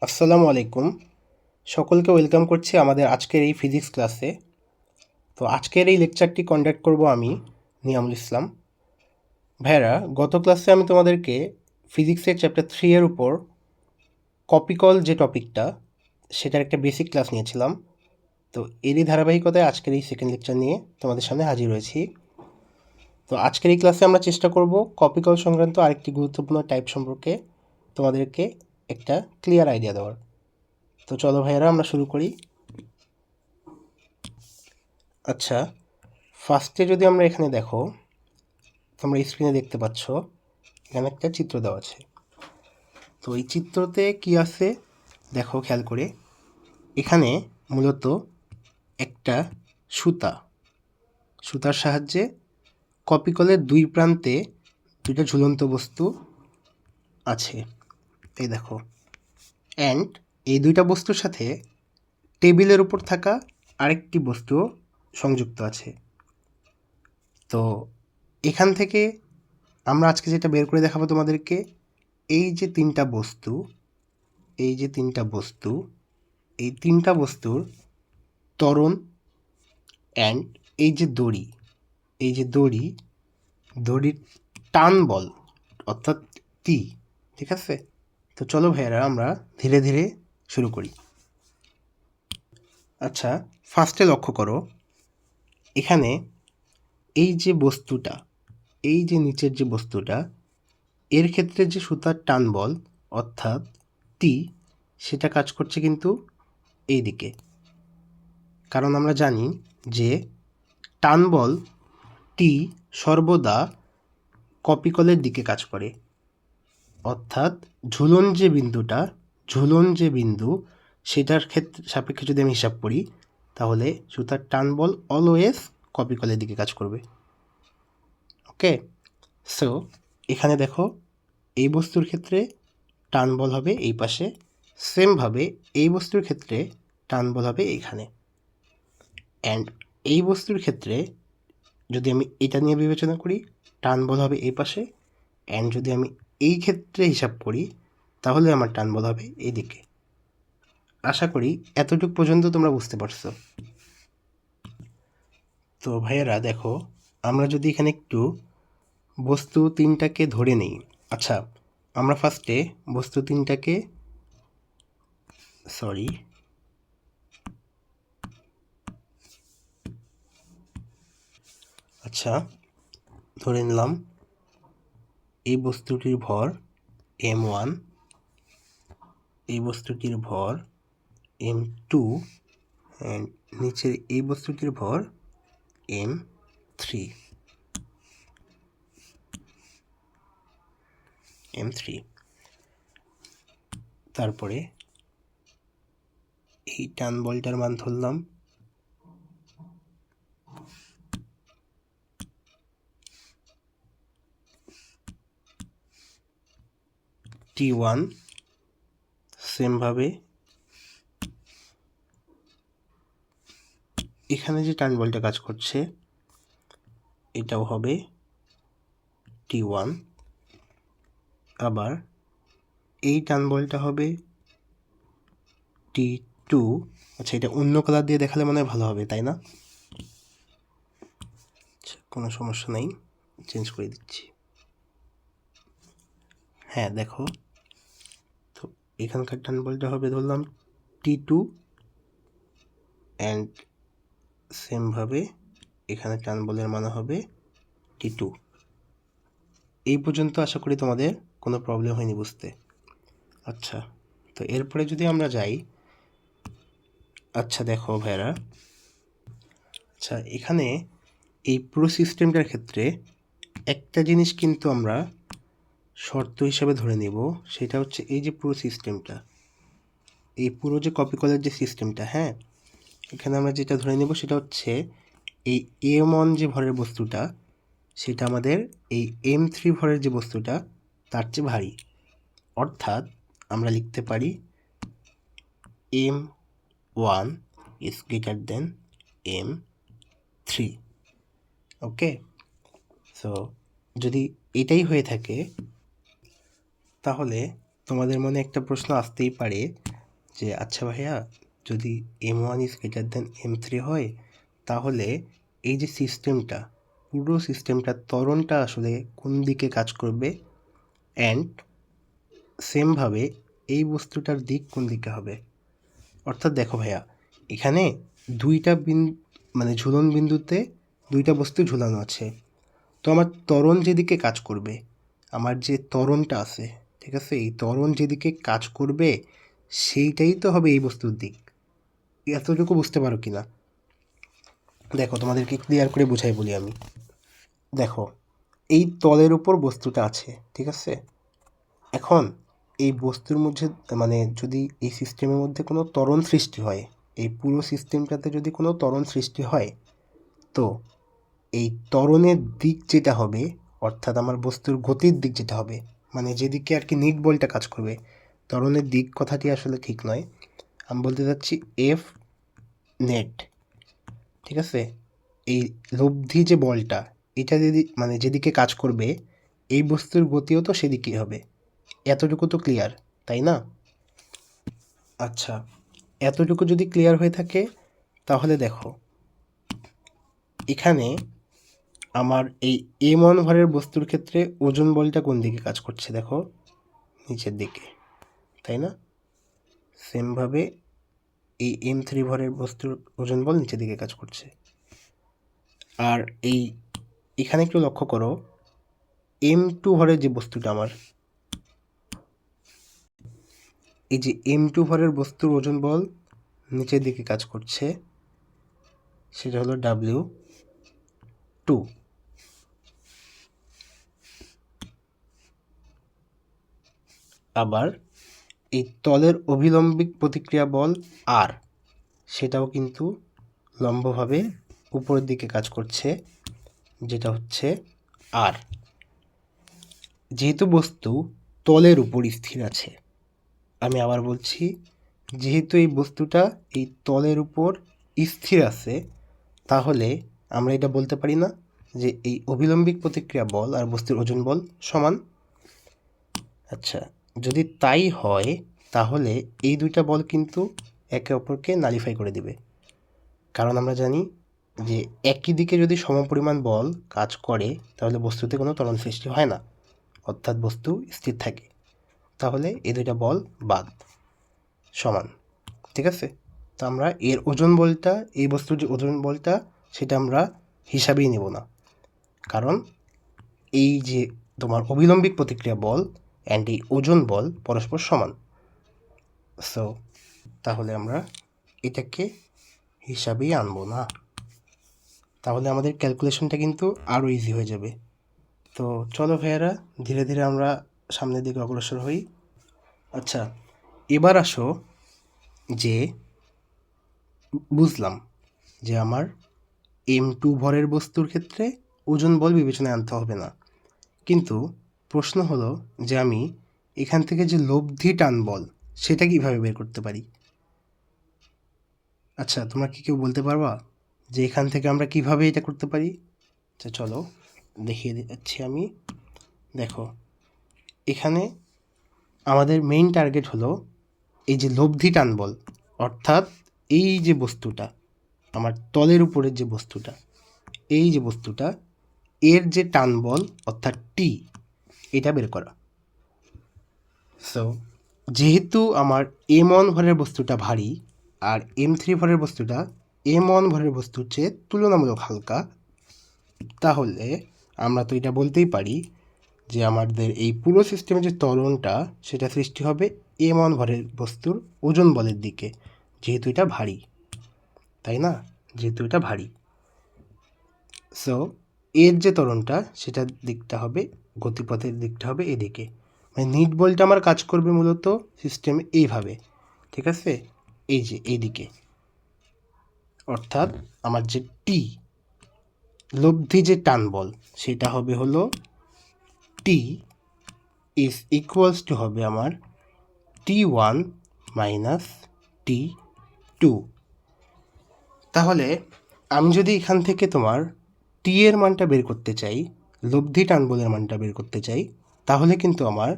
আসসালামু আলাইকুম। সকলকে ওয়েলকাম করছি আমাদের আজকের এই ফিজিক্স ক্লাসে। তো আজকের এই লেকচারটি কন্ডাক্ট করব আমি, নিয়ামুল ইসলাম। ভাইয়েরা, গত ক্লাসে আমি তোমাদেরকে ফিজিক্সের চ্যাপ্টার 3 এর উপর কপিকল যে টপিকটা, সেটার একটা বেসিক ক্লাস নিয়েছিলাম। তো এরই ধারাবাহিকতায় আজকের এই সেকেন্ড লেকচার নিয়ে তোমাদের সামনে হাজির হয়েছি। তো আজকের এই ক্লাসে আমরা চেষ্টা করব কপিকল সংক্রান্ত আরেকটি গুরুত্বপূর্ণ টাইপ সম্পর্কে তোমাদেরকে একটা ক্লিয়ার আইডিয়া দেওয়ার। তো চলো ভাইয়েরা, আমরা শুরু করি। আচ্ছা, ফার্স্টে যদি আমরা এখানে দেখো, তোমরা স্ক্রিনে দেখতে পাচ্ছ এখানে একটা চিত্র দেওয়া আছে। তো এই চিত্রতে কি আছে দেখো খেয়াল করে। এখানে মূলত একটা সুতার সাহায্যে কপিকলের দুই প্রান্তে দুইটা ঝুলন্ত বস্তু আছে, এই দেখো। অ্যান্ড এই দুইটা বস্তুর সাথে টেবিলের উপর থাকা আরেকটি বস্তু সংযুক্ত আছে। তো এখান থেকে আমরা আজকে যেটা বের করে দেখাবো তোমাদেরকে, এই যে তিনটা বস্তু, এই তিনটা বস্তুর ত্বরণ অ্যান্ড এই যে দড়ির টান বল, অর্থাৎ টি। ঠিক আছে? তো চলো ভাইয়েরা, আমরা ধীরে ধীরে শুরু করি। আচ্ছা, ফার্স্টে লক্ষ্য করো, এখানে এই যে নিচের যে বস্তুটা, এর ক্ষেত্রে যে সুতার টান বল অর্থাৎ টি, সেটা কাজ করছে কিন্তু এই দিকে। কারণ আমরা জানি যে টান বল টি সর্বদা কপিকলের দিকে কাজ করে, অর্থাৎ ঝুলন যে বিন্দু সেটার ক্ষেত্রে সাপেক্ষে যদি আমি হিসাব করি, তাহলে সুতার টান বল অলওয়েজ কপিকলের দিকে কাজ করবে। ওকে, সো এখানে দেখো, এই বস্তুর ক্ষেত্রে টান বল হবে এই পাশে, সেমভাবে এই বস্তুর ক্ষেত্রে টান বল হবে এইখানে। অ্যান্ড এই বস্তুর ক্ষেত্রে যদি আমি এটা নিয়ে বিবেচনা করি, টান বল হবে এই পাশে। অ্যান্ড যদি আমি এই ক্ষেত্রে হিসাব করি, তাহলে আমার টান বল হবে এইদিকে। আশা করি এতটুকু পর্যন্ত তোমরা বুঝতে পারছো। তো ভাইয়েরা দেখো, আমরা যদি এখানে একটু বস্তু তিনটাকে ধরে নেই। আচ্ছা, আমরা ফার্স্টে বস্তু তিনটাকে ধরে নিলাম এই বস্তুটির ভর m1, এই বস্তুটির ভর m2, অ্যান্ড নিচের এই বস্তুটির ভর m3। তারপরে এই টান বলটার মান ধরলাম T1। সেমভাবে এখানে যে টান বলটা কাজ করছে এটাও হবে T1। আবার এই টান বলটা হবে T2। আচ্ছা, এটা অন্য কালার দিয়ে দেখালে মনে হয় ভালো হবে, তাই না? আচ্ছা, কোনো সমস্যা নেই, চেঞ্জ করে দিচ্ছি। হ্যাঁ দেখো, তো এখানকার টান বলটা হবে ধরলাম T2, অ্যান্ড সেমভাবে এখানে টান বলের মান হবে T2। এই পর্যন্ত আশা করি তোমাদের কোনো প্রবলেম হয়নি বুঝতে। আচ্ছা, তো এরপরে যদি আমরা যাই, আচ্ছা দেখো ভাইরা, আচ্ছা এখানে এই পুরো সিস্টেমটার ক্ষেত্রে একটা জিনিস কিন্তু আমরা শর্ত হিসাবে ধরে নেব, সেটা হচ্ছে এই যে পুরো সিস্টেমটা, এই পুরো যে কপিকলের যে সিস্টেমটা, হ্যাঁ, এখানে আমরা যেটা ধরে নেব সেটা হচ্ছে এই m1 যে ভরের বস্তুটা, সেটা আমাদের এই m3 ভরের যে বস্তুটা তার চেয়ে ভারী। অর্থাৎ আমরা লিখতে পারি m1 is greater than m3। Okay, so যদি এটাই হয়ে থাকে, তাহলে তোমাদের মনে একটা প্রশ্ন আসতেই পারে যে আচ্ছা ভাইয়া, যদি M1 is greater than M3 হয়, তাহলে এই যে সিস্টেমটা, পুরো সিস্টেমটার ত্বরণটা আসলে কোন দিকে কাজ করবে, অ্যান্ড সেমভাবে এই বস্তুটার দিক কোন দিকে হবে। অর্থাৎ দেখো ভাইয়া, এখানে দুইটা মানে ঝুলন বিন্দুতে দুইটা বস্তু ঝুলানো আছে। তো আমার ত্বরণ যেদিকে কাজ করবে, আমার যে ত্বরণটা আছে, ঠিক আছে, এই ত্বরণ যেদিকে কাজ করবে সেইটাই তো হবে এই বস্তুর দিক। এতটুকু বুঝতে পারো কি না? দেখো, তোমাদেরকে ক্লিয়ার করে বুঝাই বলি আমি। দেখো, এই তলের উপর বস্তুটা আছে, ঠিক আছে। এখন এই বস্তুর মধ্যে, মানে যদি এই সিস্টেমের মধ্যে কোনো ত্বরণ সৃষ্টি হয়, এই পুরো সিস্টেমটাতে যদি কোনো ত্বরণ সৃষ্টি হয়, তো এই ত্বরণের দিক যেটা হবে, অর্থাৎ আমার বস্তুর গতির দিক যেটা হবে, মানে যেদিকে আর কি নিট বলটা কাজ করবে, ত্বরণের দিক কথাটি আসলে ঠিক নয়, আমি বলতে চাচ্ছি এফ নেট, ঠিক আছে। এই লব্ধি যে বলটা, এটা যদি মানে যেদিকে কাজ করবে, এই বস্তুর গতিও তো সেদিকেই হবে। এতটুকু তো ক্লিয়ার, তাই না? আচ্ছা, এতটুকু যদি ক্লিয়ার হয়ে থাকে, তাহলে দেখো এখানে আমার এই M1 ভরের বস্তুর ক্ষেত্রে ওজন বলটা কোন দিকে কাজ করছে, দেখো নিচের দিকে, তাই না? সেমভাবে এই M3 ভরের বস্তুর ওজন বল নিচের দিকে কাজ করছে। আর এখানে একটু লক্ষ্য করো, M2 ভরের যে বস্তুটা আমার, এই যে M2 ভরের বস্তুর ওজন বল নিচের দিকে কাজ করছে, সেটা হলো W2। আবার এই তলের অভিলম্বিক প্রতিক্রিয়া বল R, সেটাও কিন্তু লম্বভাবে উপরের দিকে কাজ করছে, যেটা হচ্ছে R। যেহেতু বস্তু তলের উপর স্থির আছে, আমি আবার বলছি, যেহেতু এই বস্তুটা এই তলের উপর স্থির আছে, তাহলে আমরা এটা বলতে পারি না যে এই অভিলম্বিক প্রতিক্রিয়া বল আর বস্তুর ওজন বল সমান? আচ্ছা, যদি তাই হয়, তাহলে এই দুইটা বল কিন্তু একে অপরকে নালিফাই করে দিবে। কারণ আমরা জানি যে একই দিকে যদি সমপরিমাণ বল কাজ করে, তাহলে বস্তুতে কোনো ত্বরণ সৃষ্টি হয় না, অর্থাৎ বস্তু স্থির থাকে। তাহলে এই দুইটা বল বাদ, সমান, ঠিক আছে। তো আমরা এর ওজন বলটা, এই বস্তুর যে ওজন বলটা, সেটা আমরা হিসাবেই নেব না, কারণ এই যে তোমার অভিলম্বিক প্রতিক্রিয়া বল অ্যান্ড এই ওজন বল পরস্পর সমান। সো তাহলে আমরা এটাকে হিসাবেই আনবো না, তাহলে আমাদের ক্যালকুলেশনটা কিন্তু আরও ইজি হয়ে যাবে। তো চলো ভাইয়ারা, ধীরে ধীরে আমরা সামনের দিকে অগ্রসর হই। আচ্ছা, এবার আসো যে বুঝলাম যে আমার M2 ভরের বস্তুর ক্ষেত্রে ওজন বল বিবেচনায় আনতে হবে না, কিন্তু প্রশ্ন হলো যে আমি এখান থেকে যে লব্ধি টান বল, সেটা কিভাবে বের করতে পারি? আচ্ছা, তোমরা কি কেউ বলতে পারবা যে এখান থেকে আমরা কিভাবে এটা করতে পারি? আচ্ছা চলো দেখিয়ে দিচ্ছি আমি। দেখো, এখানে আমাদের মেইন টার্গেট হলো এই যে লব্ধি টান বল, অর্থাৎ এই যে বস্তুটা, আমার তলের উপরের যে বস্তুটা, এই যে বস্তুটা, এর যে টান বল অর্থাৎ টি, এটা বের করা। সো যেহেতু আমার M1 ভরের বস্তুটা ভারী আর M3 ভরের বস্তুটা M1 ভরের বস্তুর চেয়ে তুলনামূলক হালকা, তাহলে আমরা তো এটা বলতেই পারি যে আমাদের এই পুরো সিস্টেমের যে ত্বরণটা, সেটা সৃষ্টি হবে M1 ভরের বস্তুর ওজন বলের দিকে, যেহেতু এটা ভারী, তাই না? যেহেতু এটা ভারী, সো এর যে ত্বরণটা, সেটার দিকটা হবে, গতিপথের দিকটা হবে এদিকে। মানে নিট বলটা আমার কাজ করবে মূলত সিস্টেমে এইভাবে, ঠিক আছে, এই যে এইদিকে, অর্থাৎ আমার যে টি, লব্ধি যে টান বল, সেটা হবে হলো টি ইজ ইকুয়ালস টু হবে আমার T1 মাইনাস T2। তাহলে আমি যদি এখান থেকে তোমার টি এর মানটা বের করতে চাই, লব্ধি টান বলের মানটা বের করতে চাই, তাহলে কিন্তু আমার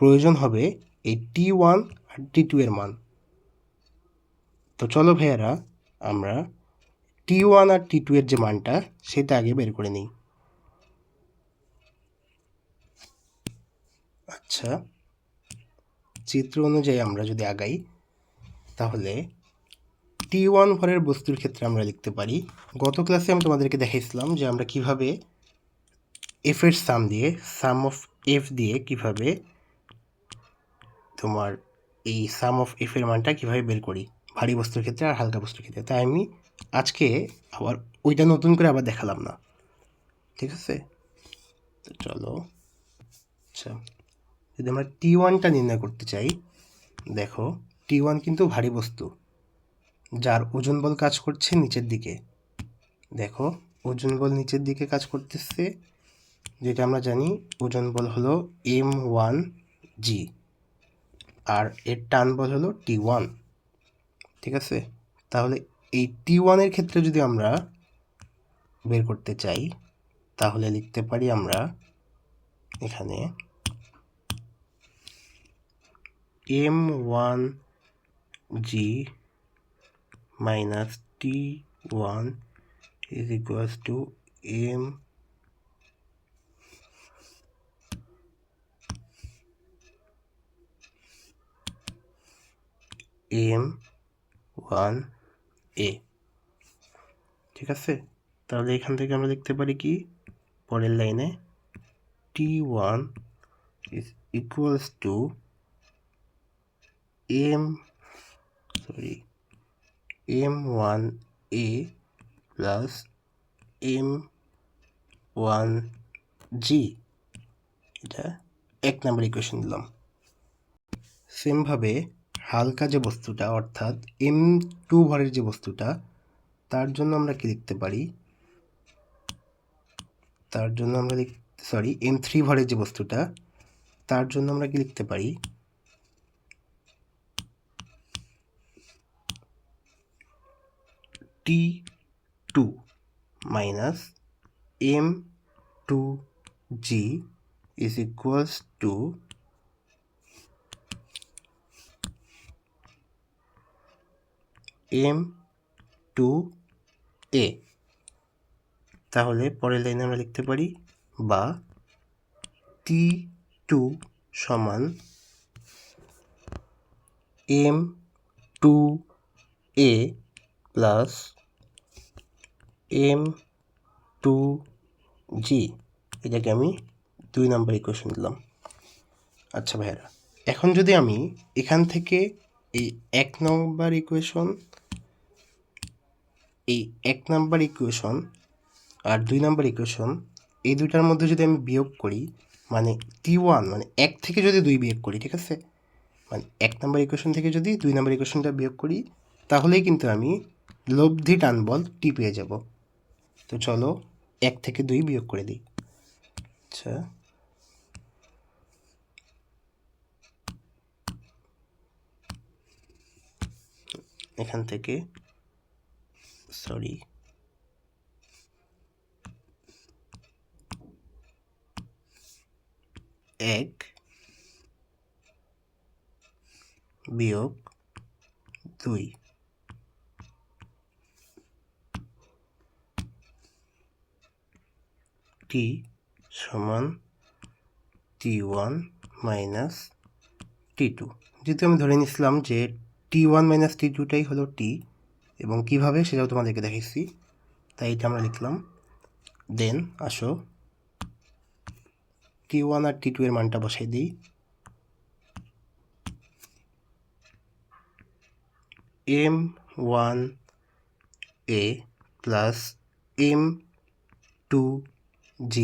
প্রয়োজন হবে এই T1 আর T2 এর মান। তো চলো ভাইয়ারা আমরা T1 আর T2 এর যে মানটা সেটা আগে বের করে নিই। আচ্ছা, চিত্র অনুযায়ী আমরা যদি আগাই তাহলে T1 ভরের বস্তুর ক্ষেত্রে আমরা লিখতে পারি, গত ক্লাসে আমি তোমাদেরকে দেখাইছিলাম যে আমরা কিভাবে এফ এর সাম অফ এফ দিয়ে কিভাবে তোমার এই সাম অফ এফ এর মানটা কীভাবে বের করি ভারী বস্তুর ক্ষেত্রে আর হালকা বস্তুর ক্ষেত্রে। তাই আমি আজকে আবার ওইটা নতুন করে আবার দেখালাম না, ঠিক আছে? তো চলো, আচ্ছা যদি আমরা T1টা নির্ণয় করতে চাই, দেখো T1 কিন্তু ভারী বস্তু যার ওজন বল কাজ করছে নিচের দিকে। দেখো ওজন বল নিচের দিকে কাজ করতেছে, যেটা আমরা জানি ওজন বল হলো M1G আর এর টান বল হলো T1, ঠিক আছে? তাহলে এই T1 এর ক্ষেত্রে যদি আমরা বের করতে চাই তাহলে লিখতে পারি আমরা এখানে M1G minus T1 is equals to M1A, ঠিক আছে? তাহলে এখান থেকে আমরা লিখতে পারি কি, পরের লাইনে T1 is equals to M1A plus M1G, এটা 1 নম্বর ইকুয়েশন দিলাম। সেমভাবে হালকা যে বস্তুটা অর্থাৎ M2 ভরের যে বস্তুটা, তার জন্য আমরা কি লিখতে পারি, তার জন্য আমরা M3 ভরের যে বস্তুটা, তার জন্য আমরা কি লিখতে পারি, T2 minus M2G is equals to M2A। তাহলে পরের লাইনে আমরা লিখতে পারি বা T2 সমান M2A প্লাস M2G, এটাকে আমি 2 নম্বর ইকুয়েশন দিলাম। আচ্ছা ভাইরা, এখন যদি আমি এখান থেকে এই 1 নম্বর ইকুয়েশন আর 2 নম্বর ইকুয়েশন এই দুটার মধ্যে যদি আমি বিয়োগ করি, মানে T1 মানে 1 থেকে যদি 2 বিয়োগ করি, ঠিক আছে, মানে 1 নম্বর ইকুয়েশন থেকে যদি 2 নম্বর ইকুয়েশনটা বিয়োগ করি তাহলেই কিন্তু আমি লব্ধি টান বল টি পেয়ে যাব। তো চলো 1 থেকে 2 বিয়োগ করে দিই। আচ্ছা, এখান থেকে এক বিয়োগ 2, T সমান T1 মাইনাস T2, যেহেতু আমি ধরে নিয়েছিলাম যে T1 মাইনাস T2টাই হলো T, এবং কিভাবে সেটাও তোমাদেরকে দেখাইছি, তাই এটা আমরা লিখলাম। দেন আসো T1 আর T2 এর মানটা বসাই দিই। M1A plus M2G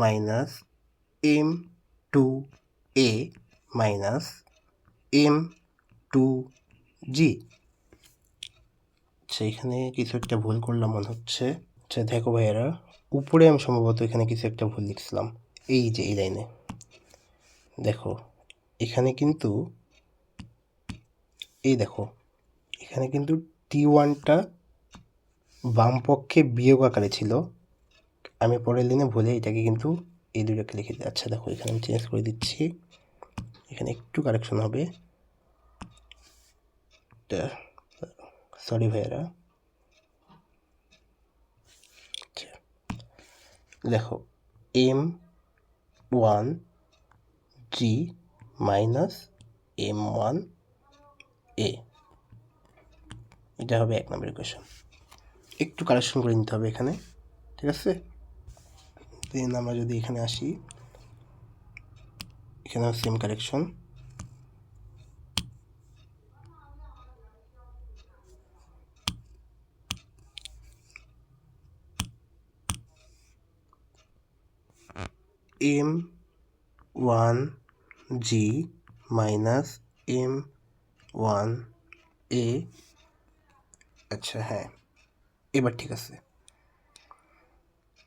minus M2A minus M2G। আচ্ছা, এখানে কিছু একটা ভুল করলাম মনে হচ্ছে। আচ্ছা দেখো ভাইয়েরা, উপরে আমি সম্ভবত এখানে কিছু একটা ভুল লিখছিলাম। এই যে এই লাইনে দেখো, এখানে কিন্তু দেখো এখানে কিন্তু T1টা বাম পক্ষে বিয়োগ আকারে ছিল, আমি পরের লাইনে ভুলে এটাকে কিন্তু এই দুটোকে লিখে দিই। আচ্ছা দেখো, এখানে আমি চেঞ্জ করে দিচ্ছি, এখানে একটু কারেকশন হবে, সরি ভাইয়েরা, দেখো M1G মাইনাস M1A, এটা হবে 1 নম্বর ইকুয়েশন। একটু কারেকশন করে নিতে হবে এখানে, ঠিক আছে? দেন আমরা যদি এখানে আসি, এখানেও same correction. M1G minus M1A, আচ্ছা হ্যাঁ, এবার ঠিক আছে।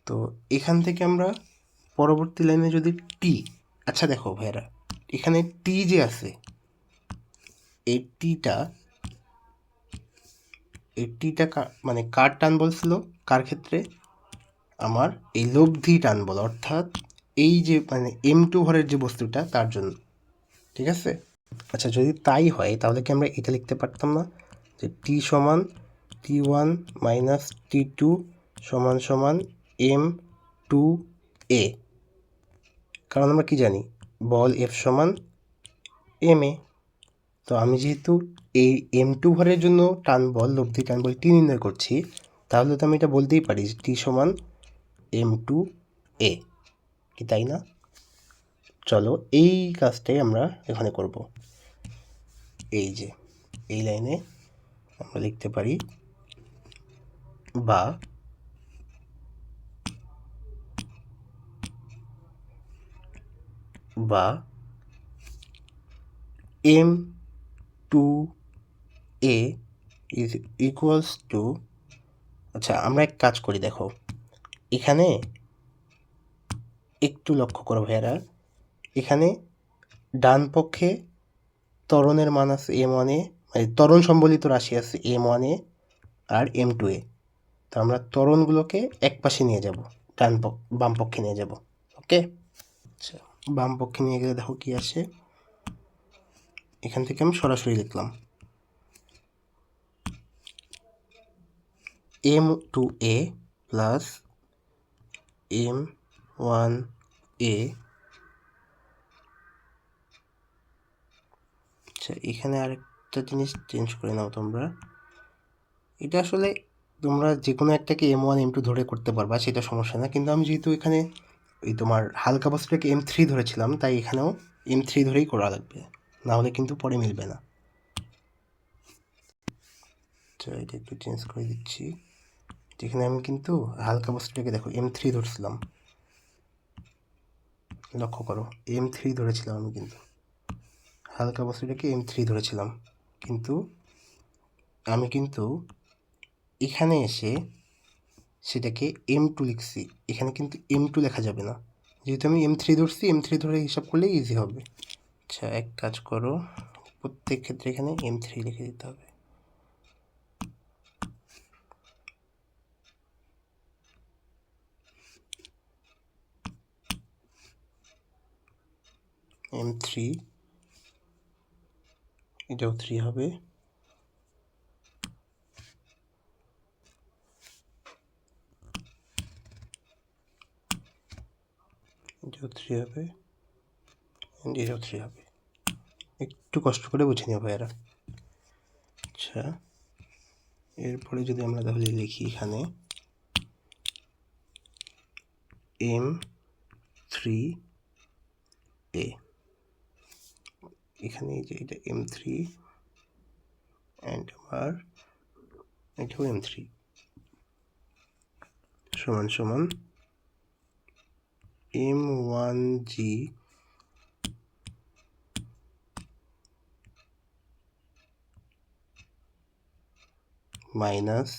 তো এখান থেকে আমরা পরবর্তী লাইনে যদি টি, আচ্ছা দেখো ভাইরা, এখানে টি যে আছে, এই টিটা মানে কার টান বলছিল, কার ক্ষেত্রে? আমার এই লব্ধি টান বল, অর্থাৎ এই যে মানে M2 ভরের যে বস্তুটা তার জন্য, ঠিক আছে? আচ্ছা যদি তাই হয় তাহলে কি আমরা এটা লিখতে পারতাম না যে টি সমান T1 মাইনাস T2 সমান সমান M2A? কারণ আমরা কি জানি, বল F সমান ma। তো আমি যেহেতু এই M2 ভরের জন্য টান বল, লব্ধি টান বল টি নির্ণয় করছি, তাহলে তো আমি এটা বলতেই পারি যে টি সমান M2A, কি তাই না? চলো এই কাজটাই আমরা এখানে করব। এই যে এই লাইনে আমরা লিখতে পারি বা M2A ইজ ইকুয়ালস টু, আচ্ছা আমরা এক কাজ করি, দেখো এখানে একটু লক্ষ্য করো ভাইয়ারা, এখানে ডান পক্ষে ত্বরণের মান আছে M1A, মানে ত্বরণ সম্বলিত রাশি আছে M1A আর M2A। তো আমরা ত্বরণগুলোকে এক পাশে নিয়ে যাব, বাম পক্ষে নিয়ে যাব। ওকে, আচ্ছা বাম পক্ষে নিয়ে গেলে দেখো কি আসে, এখান থেকে আমি সরাসরি লিখলাম M2A প্লাস M1A। আচ্ছা এখানে আরেকটা জিনিস চেঞ্জ করে নাও তোমরা, এটা আসলে তোমরা যে কোনো একটাকে M1 M2 ধরে করতে পারবা, সেটা সমস্যা না, কিন্তু আমি যেহেতু এখানে ওই তোমার হালকা বস্তুটাকে M3 ধরেছিলাম, তাই এখানেও M3 ধরেই করা লাগবে, না হলে কিন্তু পরে মিলবে না। আচ্ছা এটা একটু চেঞ্জ করে দিচ্ছি, যেখানে আমি কিন্তু হালকা বস্তুটাকে দেখো M3 ধরছিলাম, লক্ষ্য করো M3 ধরেছিলাম আমি, কিন্তু হালকা বস্তুটাকে M3 ধরেছিলাম, কিন্তু আমি কিন্তু এখানে এসে সেটাকে M2 লিখছি, এখানে কিন্তু M2 লেখা যাবে না, যেহেতু আমি M3 ধরছি, M3 ধরে হিসাব করলে ইজি হবে। আচ্ছা এক কাজ করো, প্রত্যেক ক্ষেত্রে এখানে M3 লিখে দিতে হবে। M3, এটাও 3 হবে, এটাও 3 হবে, এটাও 3 হবে। একটু কষ্ট করে বুঝে নিও ভাইয়ারা। আচ্ছা এরপরে যদি আমরা তাহলে লিখি এখানে M3A, এখানে এই যে এটা M3 অ্যান্ড আবার এটাও M3 সমান সমান M1G মাইনাস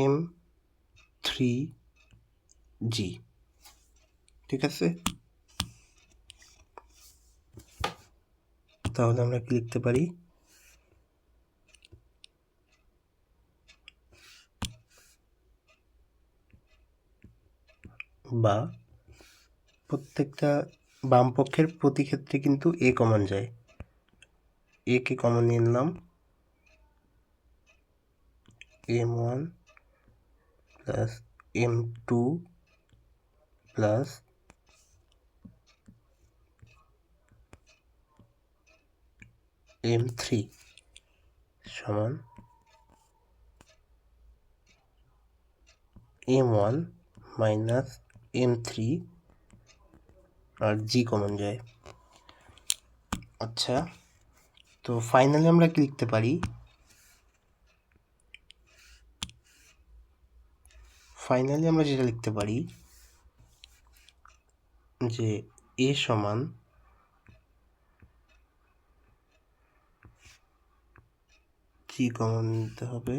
M3G, ঠিক আছে? তাহলে আমরা কি লিখতে পারি, বা প্রত্যেকটা বাম পক্ষের প্রতি ক্ষেত্রে কিন্তু A কমন যায়, A কে কমন নিয়ে নিলাম, m1 plus m2 plus m3 সমান m1 মাইনাস m3 আর জি কমন যায়। আচ্ছা, তো ফাইনালি আমরা কি লিখতে পারি? ফাইনালি আমরা যেটা লিখতে পারি যে এ সমান জি কমন নিতে হবে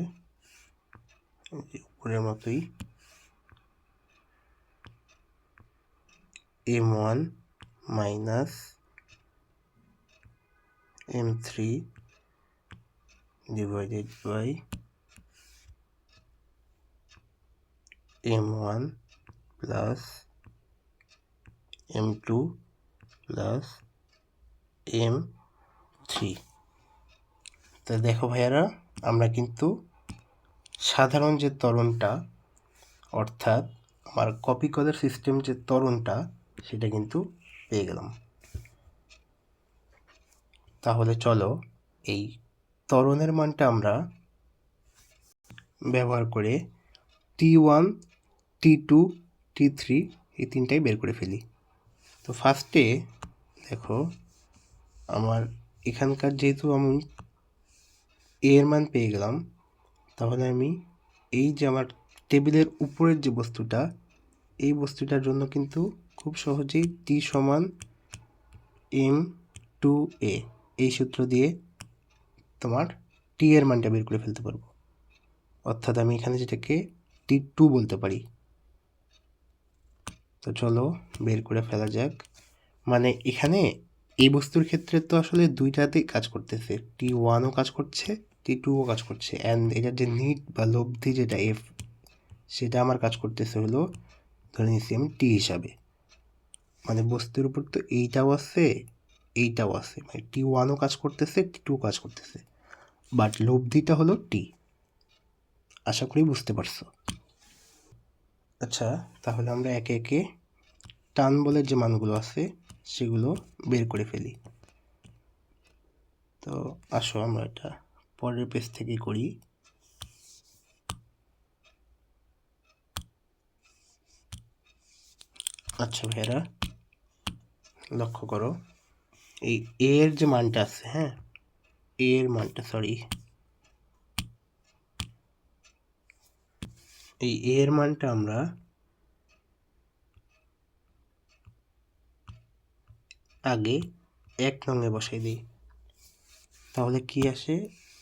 উপরের মতোই, m1 minus m3 divided by m1 plus m2 plus m3। তো দেখো ভাইয়ারা, আমরা কিন্তু সাধারণ যে ত্বরণটা, অর্থাৎ আমার কপি করার সিস্টেম যে ত্বরণটা, সেটা কিন্তু পেয়ে গেলাম। তাহলে চলো এই ত্বরণের মানটা আমরা ব্যবহার করে T1, T2, T3 এই তিনটাই বের করে ফেলি। তো ফার্স্টে দেখো, আমার এখানকার যেহেতু আমি এ এর মান পেয়ে গেলাম, তাহলে আমি এই যে আমার টেবিলের উপরের যে বস্তুটা, এই বস্তুটার জন্য কিন্তু খুব সহজেই T সমান m2a এই সূত্র দিয়ে তোমার টি এর মানটা বের করে ফেলতে পারবো। অর্থাৎ আমি এখানে যেটাকে T2 বলতে পারি। তো চলো বের করে ফেলা যাক। মানে এখানে এই বস্তুর ক্ষেত্রে তো আসলে দুইটাতেই কাজ করতেছে, T1ও কাজ করছে, T2ও কাজ করছে, অ্যান্ড এটার যে নিট বা লব্ধি যেটা এফ, সেটা আমার কাজ করতেছে হলো ধরে নিচ্ছি আমি টি হিসাবে। মানে বস্তুর উপর তো এইটাও আছে, এইটাও আছে, মানে T1ও কাজ করতেছে, T2ও কাজ করতেছে, বাট লব্ধিটা হলো টি। আশা করি বুঝতে পারছো। আচ্ছা, তাহলে আমরা একে একে টান বলের যে মানগুলো আছে সেগুলো বের করে ফেলি। তো আসো আমরা এটা পরের পেজ থেকে করি। আচ্ছা ভাইয়েরা, লক্ষ্য করো এই এর যে মানটা আছে, হ্যাঁ এর মানটা, এই এর মানটা আমরা আগে 1 নংয়ে বসাই দিই। তাহলে কি আসে?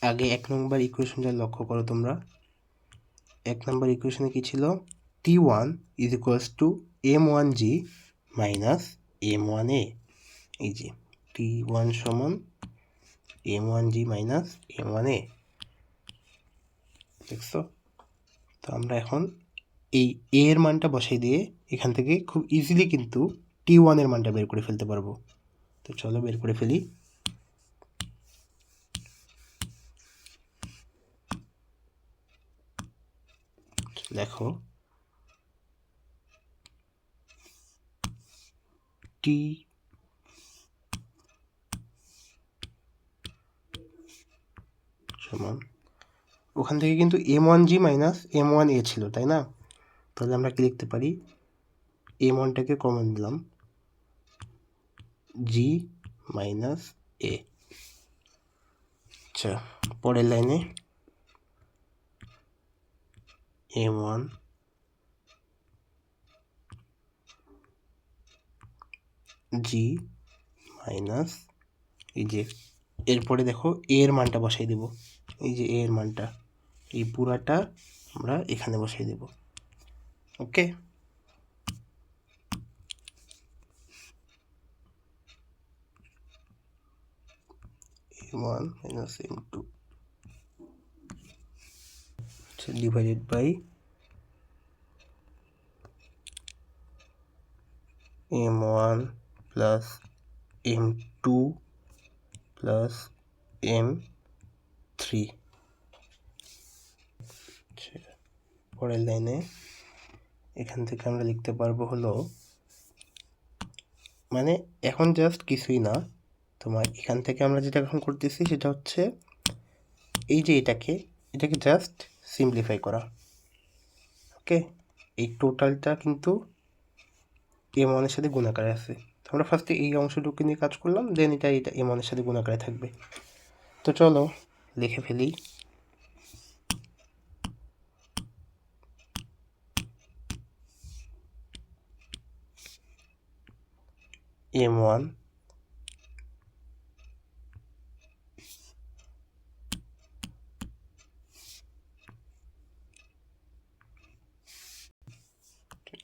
আগে 1 নম্বর ইকুয়েশনটা লক্ষ্য করো তোমরা। 1 নম্বর ইকুয়েশনে কি ছিল? T1 is equals to m1g minus m1a। এই যে T1 সমান m1g মাইনাস m1a, দেখছো? তো আমরা এখন এই a এর মানটা বসাই দিয়ে এখান থেকে খুব ইজিলি কিন্তু T1 এর মানটা বের করে ফেলতে পারবো। তো চলো বের করে ফেলি। দেখো T সমান, ওখান থেকে কিন্তু m1g মাইনাস m1a ছিল, তাই না? তাহলে আমরা কি লিখতে পারি? m1টাকে কমন দিলাম, g মাইনাস a। আচ্ছা, পরের লাইনে m1 g মাইনাস, এই যে এরপরে দেখো a এর মানটা বসাই দেব। এই যে a এর মানটা, এই পুরাটা আমরা এখানে বসাই দেব। Okay, m1 minus m2 divided by m1 plus m2 plus m3। পরের লাইনে এখান থেকে আমরা লিখতে পারবো হলো, মানে এখন জাস্ট কিছুই না, তোমার এখান থেকে আমরা যেটা এখন করতেছি সেটা হচ্ছে এই যে এটাকে জাস্ট সিম্পলিফাই করা। ওকে, এই টোটালটা কিন্তু m1 এর সাথে গুণাকারে আছে। তো আমরা ফার্স্টে এই অংশটুকু নিয়ে কাজ করলাম, দেন এটা m1 এর সাথে গুণাকারে থাকবে। তো চলো লিখে ফেলি। m1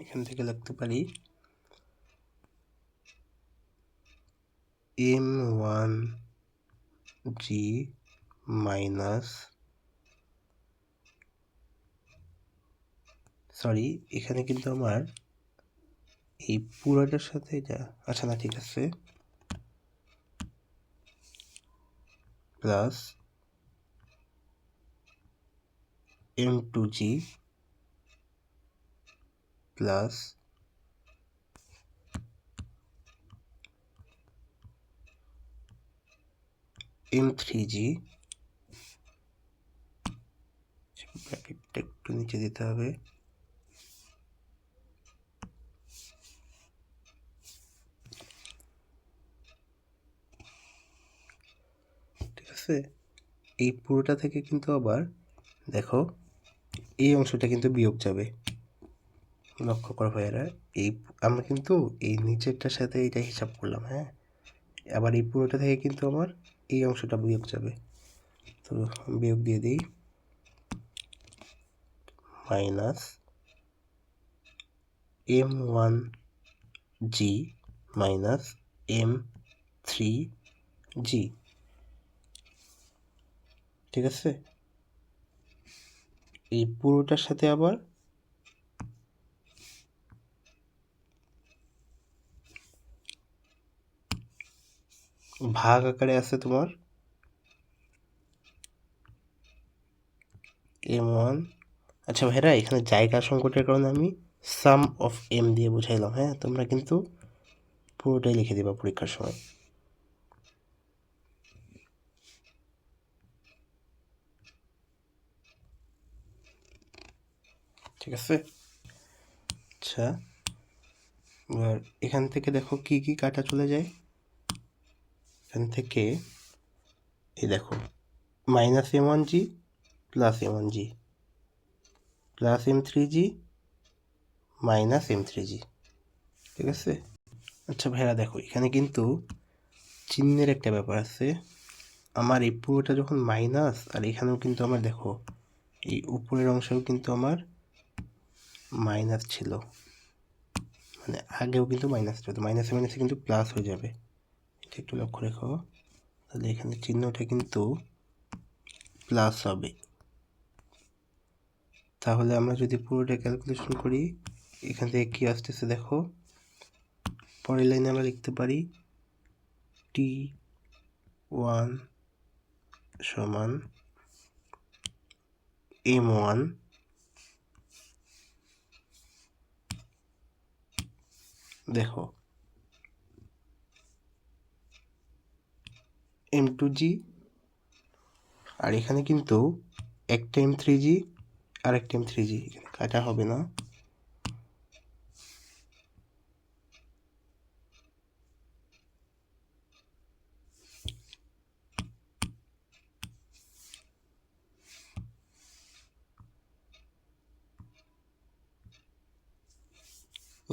এখান থেকে লিখতে পারি m1g মাইনাস, সরি এখানে কিন্তু আমার এই পুরোটার সাথে এটা, আচ্ছা না ঠিক আছে, প্লাস m2g প্লাস m3g, ব্র্যাকেটটা একটু নিচে দিতে হবে, ঠিক আছে। এই পুরোটা থেকে কিন্তু আবার দেখো এই অংশটা কিন্তু বিয়োগ যাবে, লক্ষ্য করো ভাইয়েরা। এই আমরা কিন্তু এই নিচেরটার সাথে এটা হিসাব করলাম, হ্যাঁ, আবার এই পুরোটা থেকে কিন্তু আমার এই অংশটা বিয়োগ যাবে। তো বিয়োগ দিয়ে দিই, মাইনাস m1g মাইনাস m3g, ঠিক আছে। এই পুরোটার সাথে আবার ভাগ আকারে আছে তোমার m1, আচ্ছা ভাইরা এখানে জায়গা সংকটের কারণে আমি সাম অফ m দিয়ে বুঝাইলাম, হ্যাঁ, তোমরা কিন্তু পুরোটাই লিখে দিবা পরীক্ষার সময়। ঠিক আছে, আচ্ছা এবার এখান থেকে দেখো কি কি কাটা চলে যায়। এখান থেকে এই দেখো minus m1g plus m1g plus m3g minus m3g, ঠিক আছে। আচ্ছা ভাইয়া দেখো এখানে কিন্তু চিহ্নের একটা ব্যাপার আছে। আমার এই পুরোটা যখন মাইনাস, আর এখানেও কিন্তু আমার দেখো এই উপরের অংশেও কিন্তু আমার মাইনাস ছিল, মানে আগেও কিন্তু মাইনাস ছিল, তো মাইনাসে মাইনাসে কিন্তু প্লাস হয়ে যাবে, এটা একটু লক্ষ্য রেখো। তাহলে এখানে চিহ্নটা কিন্তু প্লাস হবে। তাহলে আমরা যদি পুরোটা ক্যালকুলেশন করি, এখান থেকে কি আসতেছে দেখো, পরের লাইনে আমরা লিখতে পারি t1 সমান m1 দেখো m2g, আর এখানে কিন্তু একটা m3g আর একটা m3g, এখানে কাটা হবে না,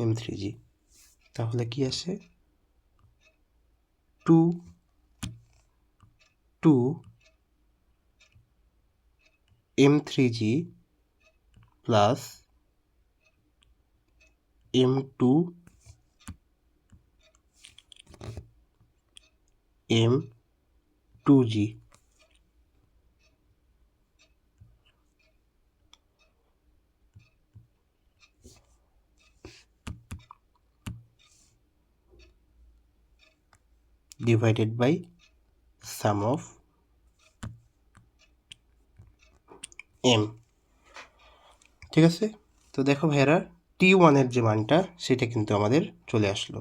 m3g। তাহলে কি আসে, 2 m3g plus m2g divided by sum of m, ঠিক আছে। তো দেখো ভাইয়ারা, T1-এর যে মানটা সেটা কিন্তু আমাদের চলে আসলো।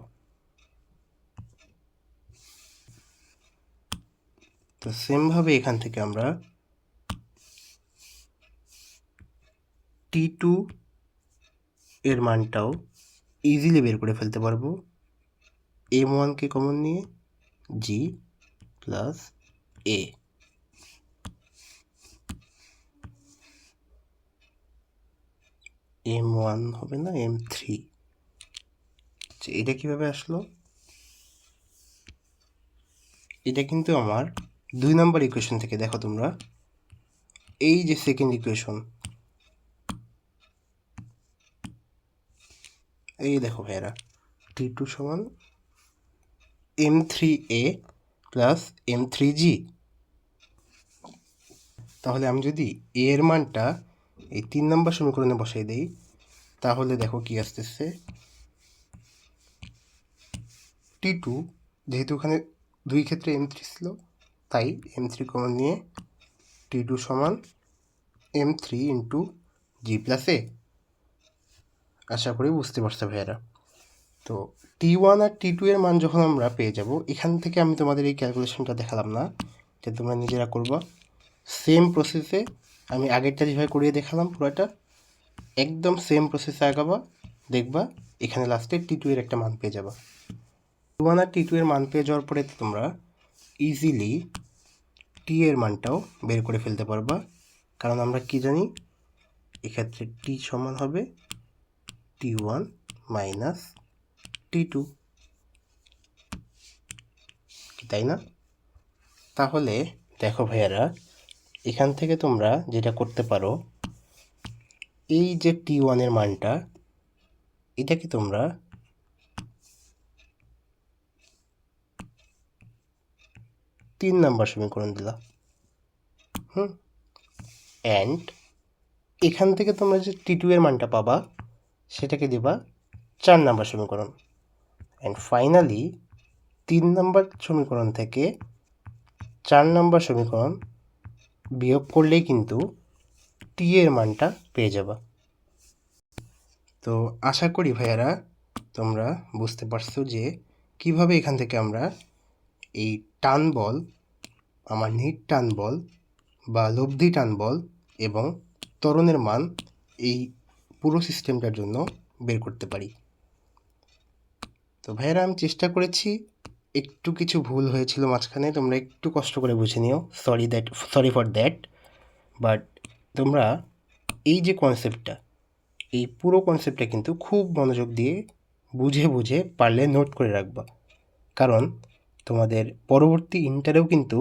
তো সেমভাবে এখান থেকে আমরা T2 এর মানটাও ইজিলি বের করে ফেলতে পারবো। M1কে কমন নিয়ে G প্লাস A। M1 হবে না, M3। এটা কিভাবে আসলো? এটা কিন্তু আমার 2 নম্বর ইকুয়েশন থেকে। দেখো তোমরা, এই যে সেকেন্ড ইকুয়েশন, এই দেখো ভাইয়েরা, T2 সমান M3A প্লাস M3G। তাহলে আমি যদি A এর মানটা এই 3 নম্বর সমীকরণে বসাই দিই, তাহলে দেখো কি আসতেছে। T2, যেহেতু ওখানে 2 ক্ষেত্রে M3 ছিল, তাই M3 কমন নিয়ে T2 সমান M3 into G plus A। আশা করি বুঝতে পারছো ভাইয়ারা। তো T1 আর T2 এর মান যখন আমরা পেয়ে যাব, এখান থেকে আমি তোমাদের এই ক্যালকুলেশনটা দেখালাম না, যে তোমরা নিজেরা করবা সেম প্রসেসে। আমি আগেরটা যেভাবে করিয়ে দেখালাম পুরোটা একদম সেম প্রসেসে আগাবা, দেখবা এখানে লাস্টে T2 এর একটা মান পেয়ে যাবা। T1 আর T2 এর মান পেয়ে যাওয়ার পরে তোমরা ইজিলি T এর মানটাও বের করে ফেলতে পারবা, কারণ আমরা কি জানি, এক্ষেত্রে T সমান হবে T1 মাইনাস T2, তাই না? তাহলে দেখো ভাইয়ারা, এখান থেকে তোমরা যেটা করতে পারো, এই যে T1 এর মানটা, এটাকে তোমরা তিন নাম্বার সমীকরণ দিলা, অ্যান্ড এখান থেকে তোমরা যে T2 এর মানটা পাবা সেটাকে দিবা 4 নাম্বার সমীকরণ, অ্যান্ড ফাইনালি 3 নাম্বার সমীকরণ থেকে 4 নাম্বার সমীকরণ বিয়োগ করলেই কিন্তু T এর মানটা পেয়ে যাবা। তো আশা করি ভাইয়ারা তোমরা বুঝতে পারছো যে কিভাবে এখান থেকে আমরা এই টান বল, আমার নিট টান বল বা লব্ধি টান বল এবং ত্বরণের মান এই পুরো সিস্টেমটার জন্য বের করতে পারি। তো ভাইয়ারা আমি চেষ্টা করেছি, একটু কিছু ভুল হয়েছিল মাঝখানে, তোমরা একটু কষ্ট করে বুঝে নিও, সরি ফর দ্যাট। বাট তোমরা এই যে কনসেপ্টটা, এই পুরো কনসেপ্টটা কিন্তু খুব মনোযোগ দিয়ে বুঝে বুঝে পারলে নোট করে রাখবা, কারণ তোমাদের পরবর্তী ইন্টারেও কিন্তু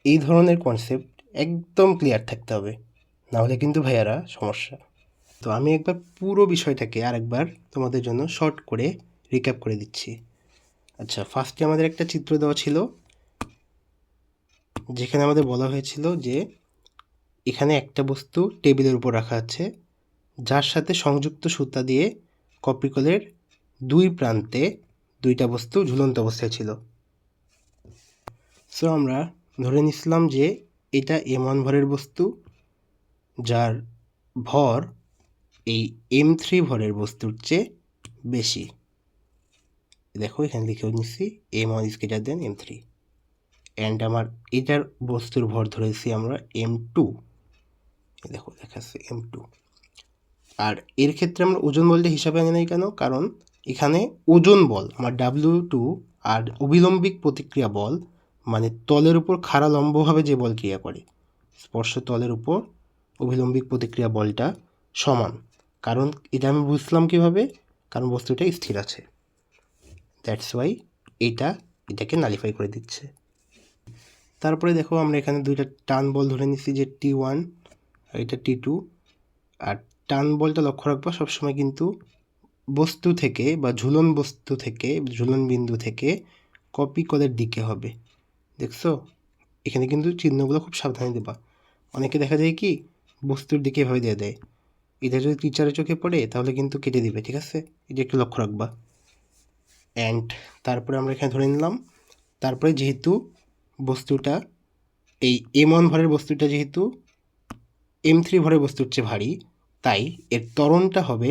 এই ধরনের কনসেপ্ট একদম ক্লিয়ার থাকতে হবে, নাহলে কিন্তু ভাইয়ারা সমস্যা। তো আমি একবার পুরো বিষয়টাকে আরেকবার তোমাদের জন্য শর্ট করে রিক্যাপ করে দিচ্ছি। আচ্ছা, ফার্স্টে আমাদের একটা চিত্র দেওয়া ছিল, যেখানে আমাদের বলা হয়েছিল যে এখানে একটা বস্তু টেবিলের উপর রাখা আছে, যার সাথে সংযুক্ত সুতা দিয়ে কপিকলের দুই প্রান্তে দুইটা বস্তু ঝুলন্ত অবস্থায় ছিল। সো আমরা ধরে নিছিলাম যে এটা M1 ভরের বস্তু, যার ভর এই M3 ভরের বস্তুর চেয়ে বেশি। দেখো এখানে লিখেও নিচ্ছি M1 is greater than M3, and আমার এটার বস্তুর ভর ধরেছি আমরা M2। দেখো দেখাচ্ছে M2। আর এর ক্ষেত্রে আমরা ওজন বলটা হিসাবে আনি নাই কেন? কারণ এখানে ওজন বল আমার W2 আর অবিলম্বিক প্রতিক্রিয়া বল, মানে তলের উপর খাড়া লম্বভাবে যে বল ক্রিয়া করে, স্পর্শ তলের উপর অবিলম্বিক প্রতিক্রিয়া বলটা সমান। কারণ এটা আমি বুঝলাম কীভাবে, কারণ বস্তুটা স্থির আছে, দ্যাটস ওয়াই এটাকে নালিফাই করে দিচ্ছে। তারপরে দেখো আমরা এখানে দুইটা টান বল ধরে নিচ্ছি, যে T1 আর এটা T2। আর টান বলটা লক্ষ্য রাখবা সবসময় কিন্তু বস্তু থেকে বা ঝুলন বস্তু থেকে, ঝুলন বিন্দু থেকে কপিকলের দিকে হবে। দেখছো এখানে কিন্তু চিহ্নগুলো খুব সাবধানে দেবা। অনেকে দেখা যায় কি বস্তুর দিকে এভাবে দিয়ে দেয়, এটা যদি টিচারের চোখে পড়ে তাহলে কিন্তু কেটে দিবে, ঠিক আছে? এটা একটু লক্ষ্য রাখবা। অ্যান্ড তারপরে আমরা এখানে ধরে নিলাম, তারপরে যেহেতু বস্তুটা এই M1 ভরের বস্তুটা যেহেতু M3 ভরের বস্তুর চেয়ে ভারী, তাই এর ত্বরণটা হবে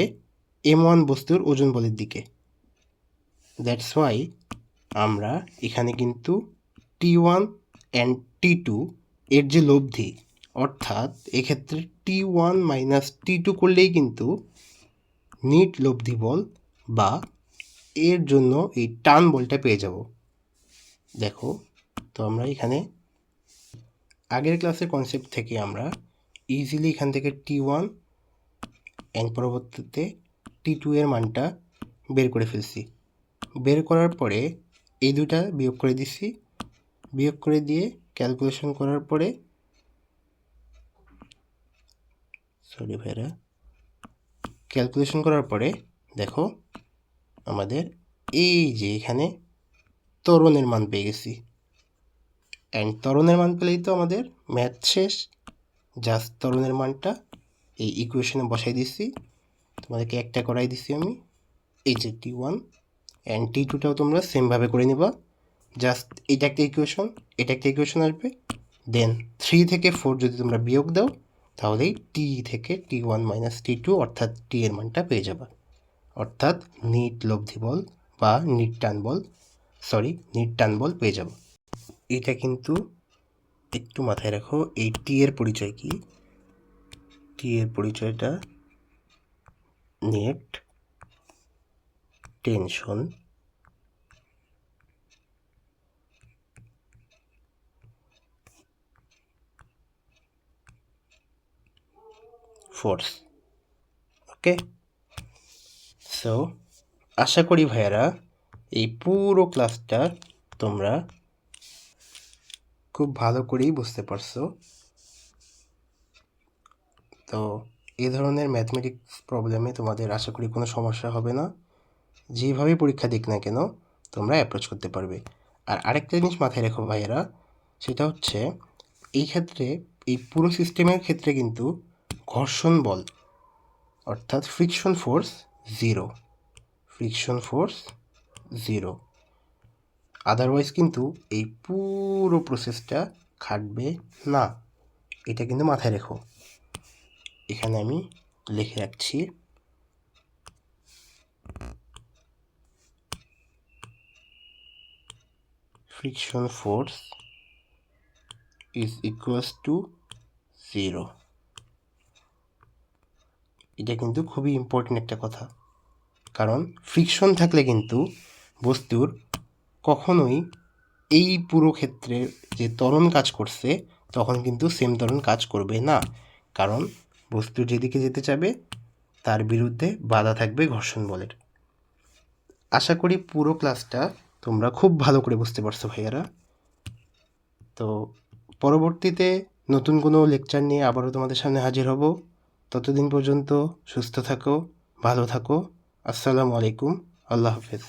m1 বস্তুর ওজন বলের দিকে। দ্যাটস ওয়াই আমরা এখানে কিন্তু T1 অ্যান্ড T2 এর যে লব্ধি, অর্থাৎ এক্ষেত্রে T1 মাইনাস T2 করলেই কিন্তু নিট লব্ধি বল বা এর জন্য এই টান বলটা পেয়ে যাব। দেখো, তো আমরা এখানে আগের ক্লাসের কনসেপ্ট থেকে আমরা ইজিলি এখান থেকে T1 অ্যান্ড পরবর্তীতে T2 এর মানটা বের করে ফেলছি। বের করার পরে এই দুটা বিয়োগ করে দিছি, বিয়োগ করে দিয়ে ক্যালকুলেশন করার পরে ক্যালকুলেশন করার পরে দেখো আমাদের এই যে এখানে ত্বরণের মান পেয়ে গেছি। অ্যান্ড ত্বরণের মান পেলেই তো আমাদের ম্যাথ শেষ। জাস্ট ত্বরণের মানটা এই ইকুয়েশনে বসাই দিচ্ছি, তোমাদেরকে একটা করাই দিচ্ছি আমি। এই যে T1 অ্যান্ড T2টাও তোমরা সেমভাবে করে নিবা। জাস্ট এটা একটা ইকুয়েশন, এটা একটা ইকুয়েশন আসবে, দেন 3 থেকে 4 যদি তোমরা বিয়োগ দাও তাহলেই টি থেকে T1 মাইনাস T2 অর্থাৎ টি এর মানটা পেয়ে যাবা। অর্থাৎ নিট লব্ধি বল বা নিট টান বল পেয়ে যাব। এটা কিন্তু একটু মাথায় রাখো, এই টি এর পরিচয় কি? টি এর পরিচয়টা নেট টেনশন ফোর্স। ওকে, সো আশা করি ভাইয়ারা এই পুরো ক্লাসটা তোমরা খুব ভালো করেই বুঝতে পারছো। তো এই ধরনের ম্যাথমেটিক্স প্রবলেমে তোমাদের আশা করি কোনো সমস্যা হবে না। যেভাবেই পরীক্ষা দিক না কেন তোমরা অ্যাপ্রোচ করতে পারবে। আর আরেকটা জিনিস মাথায় রেখো ভাইয়েরা, সেটা হচ্ছে এই ক্ষেত্রে এই পুরো সিস্টেমের ক্ষেত্রে কিন্তু ঘর্ষণ বল অর্থাৎ ফ্রিকশন ফোর্স জিরো। আদারওয়াইজ কিন্তু এই পুরো প্রসেসটা খাটবে না, এটা কিন্তু মাথায় রেখো। এখানে আমি লিখে রাখছি, friction force is equals to 0। এটা কিন্তু খুবই ইম্পর্টেন্ট একটা কথা, কারণ ফ্রিকশন থাকলে কিন্তু বস্তুর কখনোই এই পুরো ক্ষেত্রে যে ত্বরণ কাজ করছে তখন কিন্তু সেম ত্বরণ কাজ করবে না, কারণ বস্তু যেদিকে যেতে চাবে তার বিরুদ্ধে বাধা থাকবে ঘর্ষণ বলের। আশা করি পুরো ক্লাসটা তোমরা খুব ভালো করে বুঝতে পারছো ভাইয়ারা। তো পরবর্তীতে নতুন কোনো লেকচার নিয়ে আবারও তোমাদের সামনে হাজির হব। ততদিন পর্যন্ত সুস্থ থাকো, ভালো থাকো। আসসালামু আলাইকুম, আল্লাহ হাফেজ।